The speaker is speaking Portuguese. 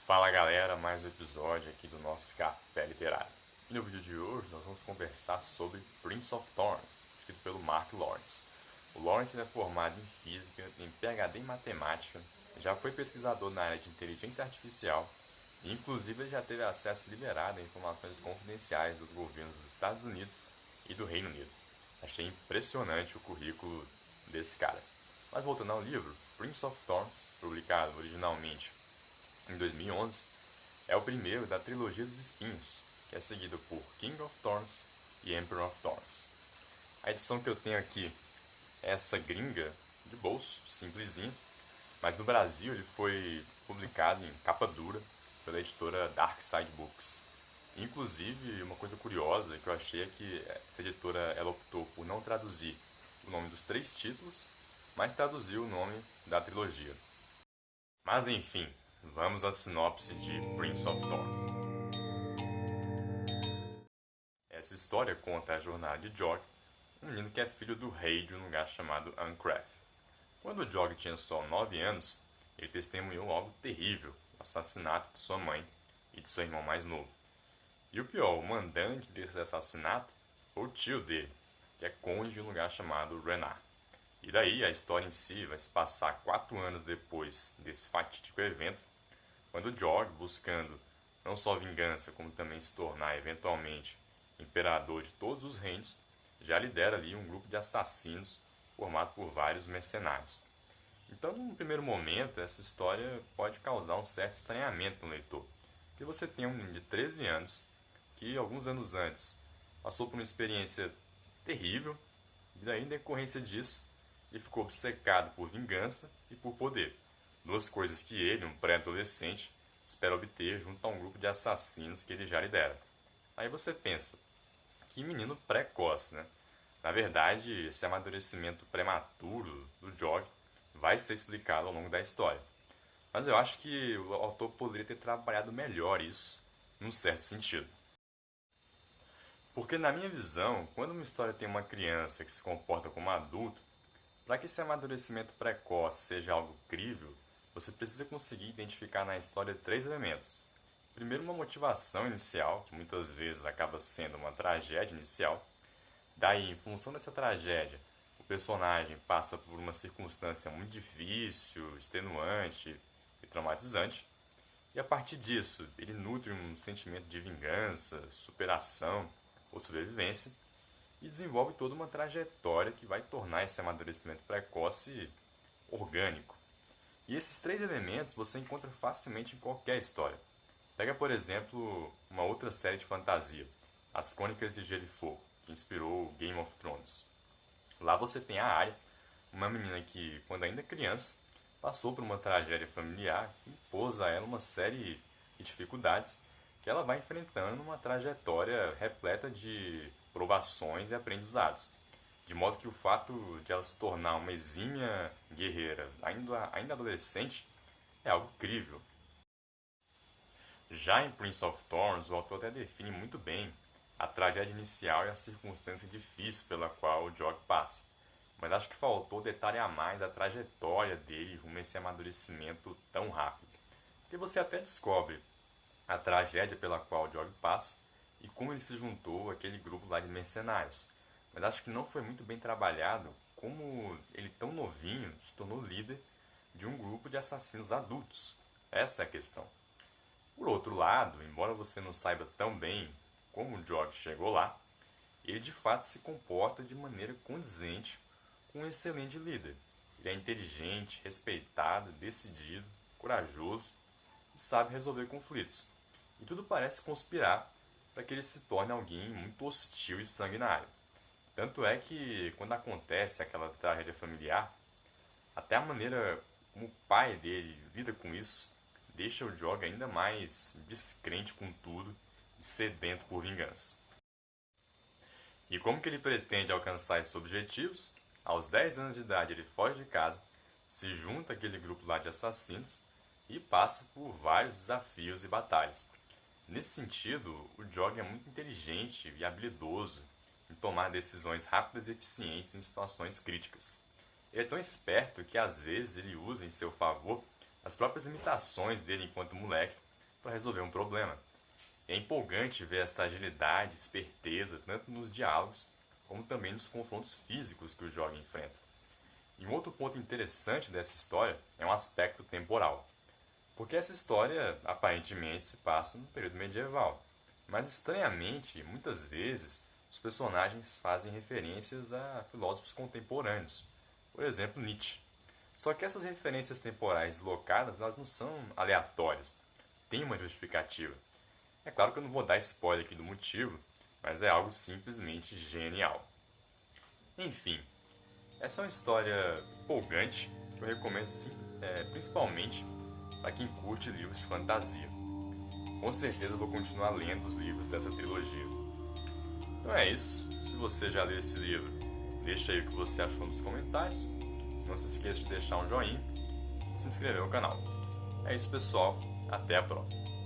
Fala galera, mais um episódio aqui do nosso Café Literário. E no vídeo de hoje nós vamos conversar sobre Prince of Thorns, escrito pelo Mark Lawrence. O Lawrence é formado em Física, tem PhD em Matemática, já foi pesquisador na área de Inteligência Artificial e inclusive ele já teve acesso liberado a informações confidenciais dos governos dos Estados Unidos e do Reino Unido. Achei impressionante o currículo desse cara. Mas voltando ao livro, Prince of Thorns, publicado originalmente em 2011, é o primeiro da trilogia dos espinhos, que é seguido por King of Thorns e Emperor of Thorns. A edição que eu tenho aqui é essa gringa de bolso, simplesinha, mas no Brasil ele foi publicado em capa dura pela editora Dark Side Books. Inclusive, uma coisa curiosa que eu achei é que essa editora ela optou por não traduzir o nome dos 3 títulos, mas traduziu o nome da trilogia. Mas enfim, vamos à sinopse de Prince of Thorns. Essa história conta a jornada de Jog, um menino que é filho do rei de um lugar chamado Ancraft. Quando Jog tinha só 9 anos, ele testemunhou algo terrível, o assassinato de sua mãe e de seu irmão mais novo. E o pior, o mandante desse assassinato foi o tio dele, que é cônjuge de um lugar chamado Renard. E daí a história em si vai se passar 4 anos depois desse fatídico evento, quando Jog, buscando não só vingança, como também se tornar eventualmente imperador de todos os reinos, já lidera ali um grupo de assassinos formado por vários mercenários. Então, num primeiro momento, essa história pode causar um certo estranhamento no leitor, porque você tem um menino de 13 anos que, alguns anos antes, passou por uma experiência terrível, e daí, em decorrência disso, ele ficou obcecado por vingança e por poder. 2 coisas que ele, um pré-adolescente, espera obter junto a um grupo de assassinos que ele já lidera. Aí você pensa, que menino precoce, né? Na verdade, esse amadurecimento prematuro do Jog vai ser explicado ao longo da história. Mas eu acho que o autor poderia ter trabalhado melhor isso, num certo sentido. Porque, na minha visão, quando uma história tem uma criança que se comporta como adulto, para que esse amadurecimento precoce seja algo crível, você precisa conseguir identificar na história 3 elementos. Primeiro, uma motivação inicial, que muitas vezes acaba sendo uma tragédia inicial. Daí, em função dessa tragédia, o personagem passa por uma circunstância muito difícil, extenuante e traumatizante. E a partir disso, ele nutre um sentimento de vingança, superação ou sobrevivência e desenvolve toda uma trajetória que vai tornar esse amadurecimento precoce orgânico. E esses 3 elementos você encontra facilmente em qualquer história. Pega, por exemplo, uma outra série de fantasia, As Crônicas de Gelo e Fogo, que inspirou Game of Thrones. Lá você tem a Arya, uma menina que, quando ainda criança, passou por uma tragédia familiar que impôs a ela uma série de dificuldades que ela vai enfrentando uma trajetória repleta de provações e aprendizados. De modo que o fato de ela se tornar uma exímia guerreira, ainda adolescente, é algo crível. Já em Prince of Thorns, o autor até define muito bem a tragédia inicial e a circunstância difícil pela qual o Jog passa. Mas acho que faltou detalhar mais a trajetória dele rumo a esse amadurecimento tão rápido. Porque você até descobre a tragédia pela qual o Jog passa e como ele se juntou àquele grupo lá de mercenários. Mas acho que não foi muito bem trabalhado como ele, tão novinho, se tornou líder de um grupo de assassinos adultos. Essa é a questão. Por outro lado, embora você não saiba tão bem como o Jog chegou lá, ele de fato se comporta de maneira condizente com um excelente líder. Ele é inteligente, respeitado, decidido, corajoso e sabe resolver conflitos. E tudo parece conspirar para que ele se torne alguém muito hostil e sanguinário. Tanto é que, quando acontece aquela tragédia familiar, até a maneira como o pai dele lida com isso deixa o Jog ainda mais descrente com tudo e sedento por vingança. E como que ele pretende alcançar esses objetivos? Aos 10 anos de idade ele foge de casa, se junta àquele grupo lá de assassinos e passa por vários desafios e batalhas. Nesse sentido, o Jog é muito inteligente e habilidoso em tomar decisões rápidas e eficientes em situações críticas. Ele é tão esperto que às vezes ele usa em seu favor as próprias limitações dele enquanto moleque para resolver um problema. É empolgante ver essa agilidade, esperteza, tanto nos diálogos como também nos confrontos físicos que o jogo enfrenta. E um outro ponto interessante dessa história é um aspecto temporal. Porque essa história aparentemente se passa no período medieval, mas estranhamente, muitas vezes, os personagens fazem referências a filósofos contemporâneos, por exemplo, Nietzsche. Só que essas referências temporais deslocadas, elas não são aleatórias, tem uma justificativa. É claro que eu não vou dar spoiler aqui do motivo, mas é algo simplesmente genial. Enfim, essa é uma história empolgante que eu recomendo principalmente para quem curte livros de fantasia. Com certeza eu vou continuar lendo os livros dessa trilogia. Então é isso. Se você já leu esse livro, deixa aí o que você achou nos comentários. Não se esqueça de deixar um joinha e se inscrever no canal. É isso, pessoal. Até a próxima.